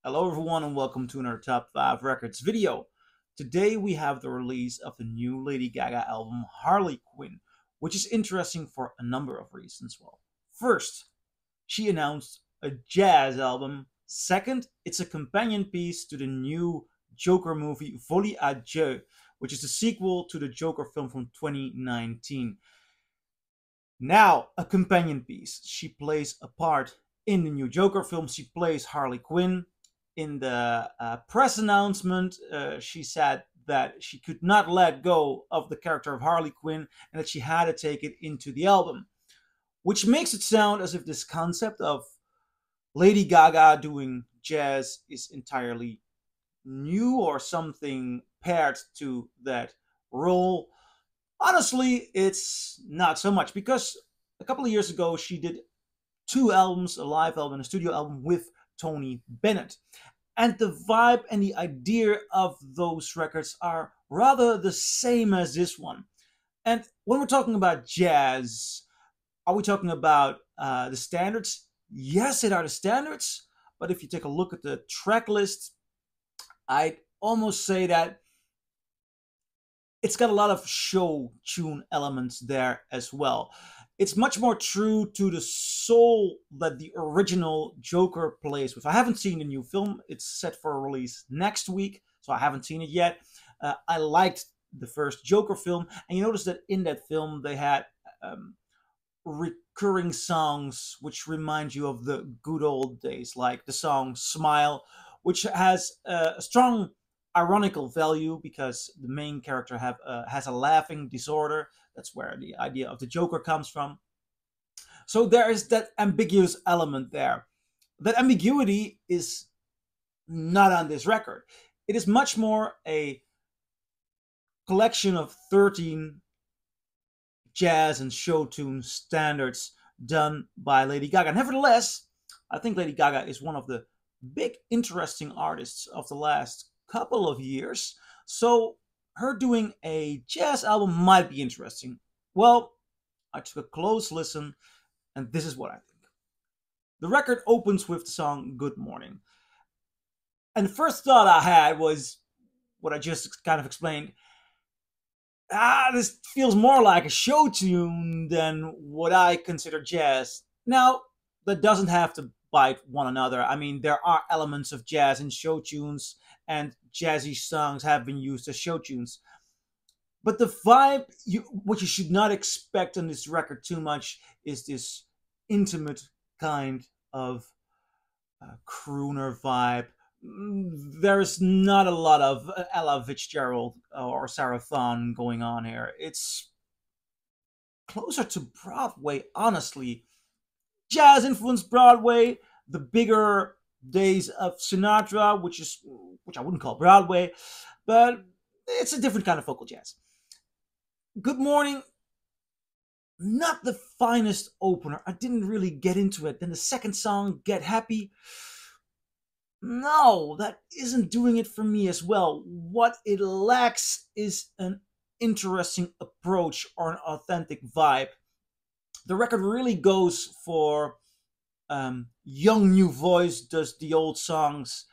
Hello everyone and welcome to another Top 5 Records video. Today we have the release of the new Lady Gaga album Harlequin, which is interesting for a number of reasons. Well, first, she announced a jazz album. Second, it's a companion piece to the new Joker movie Folie, Dieux, which is the sequel to the Joker film from 2019. Now, a companion piece. She plays a part in the new Joker film. She plays Harley Quinn. In the press announcement, she said that she could not let go of the character of Harley Quinn and that she had to take it into the album, which makes it sound as if this concept of Lady Gaga doing jazz is entirely new or something paired to that role. Honestly, it's not so much because a couple of years ago she did two albums, a live album and a studio album with Tony Bennett. And the vibe and the idea of those records are rather the same as this one. And when we're talking about jazz, are we talking about the standards? Yes, it are the standards. But if you take a look at the track list, I'd almost say that it's got a lot of show tune elements there as well. It's much more true to the soul that the original Joker plays with. I haven't seen the new film. It's set for a release next week, so I haven't seen it yet. I liked the first Joker film, and you notice that in that film they had recurring songs which remind you of the good old days, like the song Smile, which has a strong ironical value because the main character has a laughing disorder. That's where the idea of the Joker comes from. So there is that ambiguous element there. That ambiguity is not on this record. It is much more a collection of 13 jazz and show tune standards done by Lady Gaga. Nevertheless, I think Lady Gaga is one of the big interesting artists of the last couple of years. So her doing a jazz album might be interesting. Well, I took a close listen, and this is what I think. The record opens with the song Good Morning. And the first thought I had was what I just kind of explained. This feels more like a show tune than what I consider jazz. Now, that doesn't have to bite one another. I mean, there are elements of jazz in show tunes, and jazzy songs have been used as show tunes. But the vibe, what you should not expect on this record too much, is this intimate kind of crooner vibe. There's not a lot of Ella Fitzgerald or Sarah Vaughan going on here. It's closer to Broadway, honestly. Jazz influenced Broadway, the bigger days of Sinatra, which I wouldn't call Broadway, but it's a different kind of vocal jazz. Good Morning, not the finest opener. I didn't really get into it. Then the second song, Get Happy, no, that isn't doing it for me as well. What it lacks is an interesting approach or an authentic vibe. The record really goes for young new voice, does the old songs.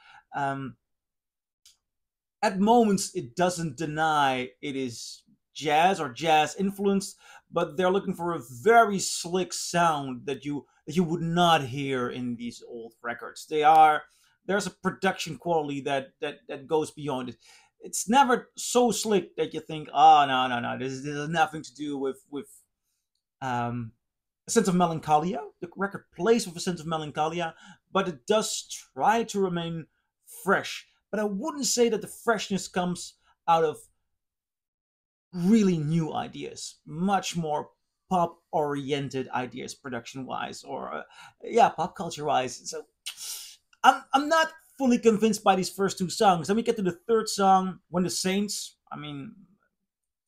At moments, it doesn't deny it is jazz or jazz influenced, but they're looking for a very slick sound that you would not hear in these old records. There's a production quality that goes beyond it. It's never so slick that you think, oh no, this has nothing to do with a sense of melancholia. The record plays with a sense of melancholia, but it does try to remain fresh. But I wouldn't say that the freshness comes out of really new ideas, much more pop-oriented ideas, production-wise, or pop culture-wise. So I'm not fully convinced by these first two songs. Then we get to the third song, When the Saints. I mean,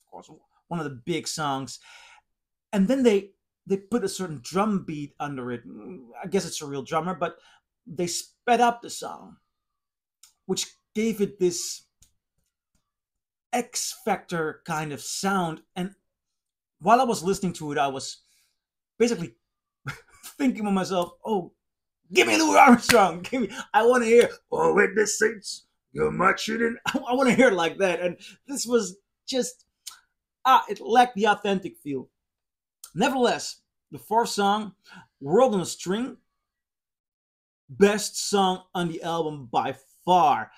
of course, one of the big songs, and then they put a certain drum beat under it. I guess it's a real drummer, but they sped up the song, which gave it this X Factor kind of sound. And while I was listening to it, I was basically thinking to myself, oh, Give me Louis Armstrong. Give me. I want to hear. Oh, with the saints, you're marching in. I want to hear it like that. And this was just it lacked the authentic feel. Nevertheless, the fourth song, "World on a String," best song on the album by far.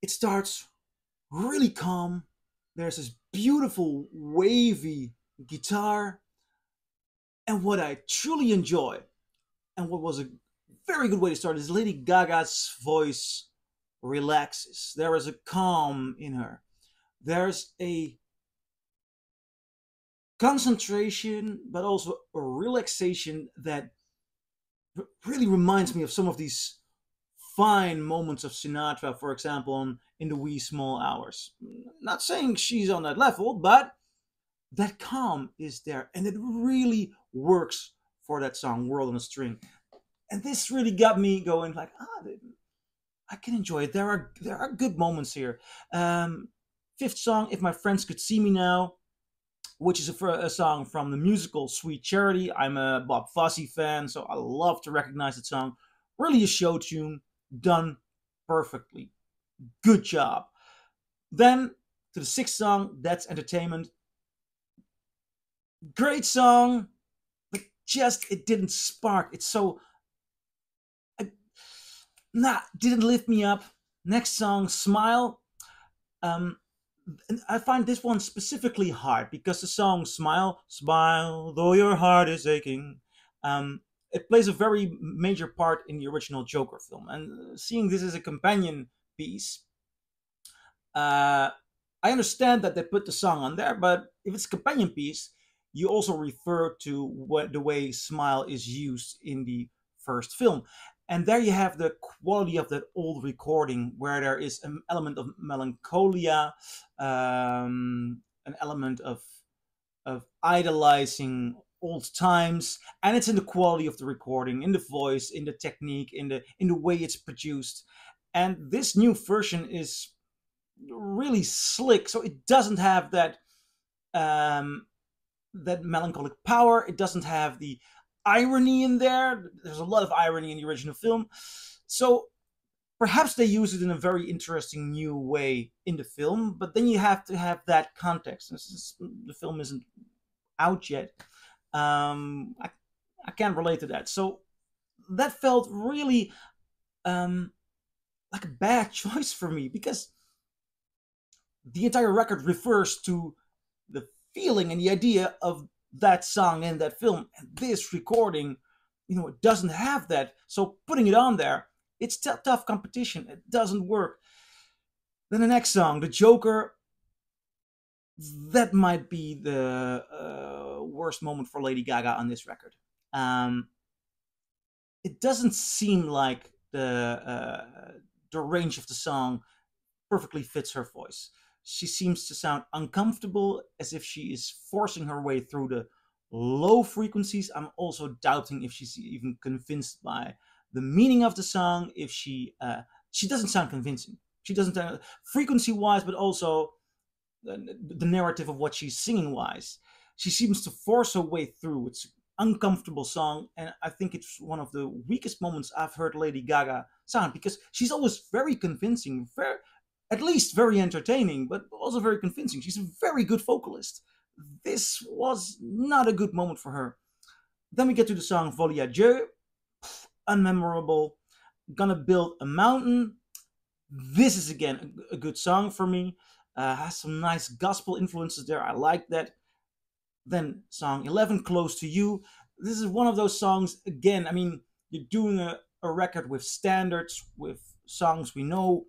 It starts really calm. There's this beautiful wavy guitar, and what I truly enjoy, and what was a very good way to start, is Lady Gaga's voice relaxes. There is a calm in her. There's a concentration, but also a relaxation that really reminds me of some of these fine moments of Sinatra, for example, on In the Wee Small Hours. Not saying she's on that level, but that calm is there, and it really works for that song, World on a String. And this really got me going, like, I can enjoy it. There are good moments here. Fifth song, If My Friends Could See Me Now, which is a song from the musical Sweet Charity. I'm a Bob Fosse fan, so I love to recognize that song. Really a show tune, done perfectly. Good job. Then to the sixth song, That's Entertainment. Great song, but just it didn't spark. It's so didn't lift me up. Next song, Smile. And I find this one specifically hard because the song Smile, smile, though your heart is aching, it plays a very major part in the original Joker film. And seeing this as a companion piece, I understand that they put the song on there, but if it's a companion piece, you also refer to the way Smile is used in the first film. And there you have the quality of that old recording where there is an element of melancholia, an element of idolizing old times, and it's in the quality of the recording, in the voice, in the technique, in the way it's produced. And this new version is really slick, so it doesn't have that that melancholic power. It doesn't have the irony in there. There's a lot of irony in the original film, so perhaps they use it in a very interesting new way in the film, but then you have to have that context. The film isn't out yet. I can't relate to that, so that felt really like a bad choice for me, because the entire record refers to the feeling and the idea of that song in that film, and this recording, it doesn't have that. So putting it on there, it's tough competition. It doesn't work. Then the next song, The Joker, that might be the worst moment for Lady Gaga on this record. It doesn't seem like the range of the song perfectly fits her voice. She seems to sound uncomfortable, as if she is forcing her way through the low frequencies. I'm also doubting if she's even convinced by the meaning of the song. If she doesn't sound convincing. She doesn't frequency wise, but also the narrative of what she's singing wise. She seems to force her way through. It's an uncomfortable song, and I think it's one of the weakest moments I've heard Lady Gaga sound, because she's always very convincing, at least very entertaining, but also very convincing. She's a very good vocalist. This was not a good moment for her. Then we get to the song Folie, Dieux. Unmemorable. Gonna Build a Mountain. This is again a good song for me. Has some nice gospel influences there. I like that. Then song 11, Close to You. This is one of those songs, again, I mean, you're doing a record with standards, with songs we know,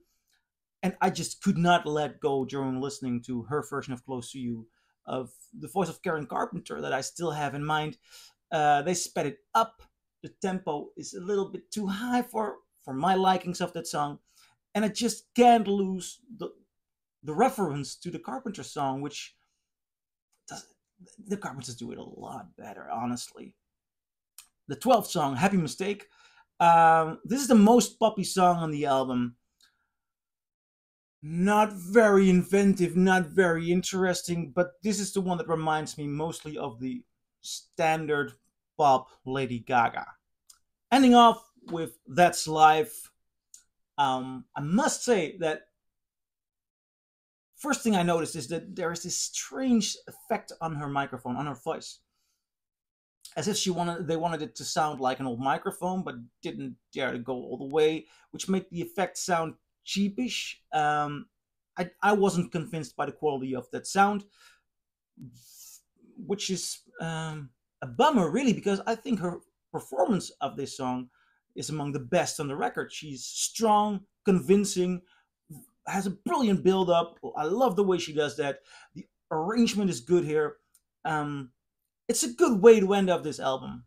and I just could not let go during listening to her version of Close to You, of the voice of Karen Carpenter that I still have in mind. They sped it up. The tempo is a little bit too high for my likings of that song, and I just can't lose the reference to the Carpenter song, which the Carpenters do it a lot better, honestly. The 12th song, Happy Mistake. This is the most poppy song on the album. Not very inventive, not very interesting, but this is the one that reminds me mostly of the standard pop Lady Gaga. Ending off with That's Life. I must say that first thing I noticed is that there is this strange effect on her microphone, on her voice, as if they wanted it to sound like an old microphone, but didn't dare to go all the way, which made the effect sound cheapish. I wasn't convinced by the quality of that sound, which is a bummer, really, because I think her performance of this song is among the best on the record. She's strong, convincing, has a brilliant build up. I love the way she does that. The arrangement is good here. Um, it's a good way to end up this album.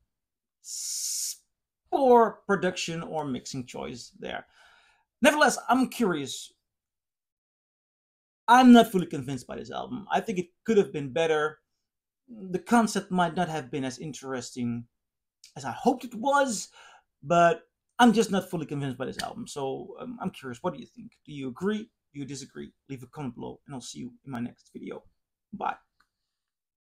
Poor production or mixing choice there. Nevertheless, I'm curious. I'm not fully convinced by this album. I think it could have been better. The concept might not have been as interesting as I hoped it was, but I'm just not fully convinced by this album. So I'm curious, what do you think? Do you agree? Do you disagree? Leave a comment below, and I'll see you in my next video.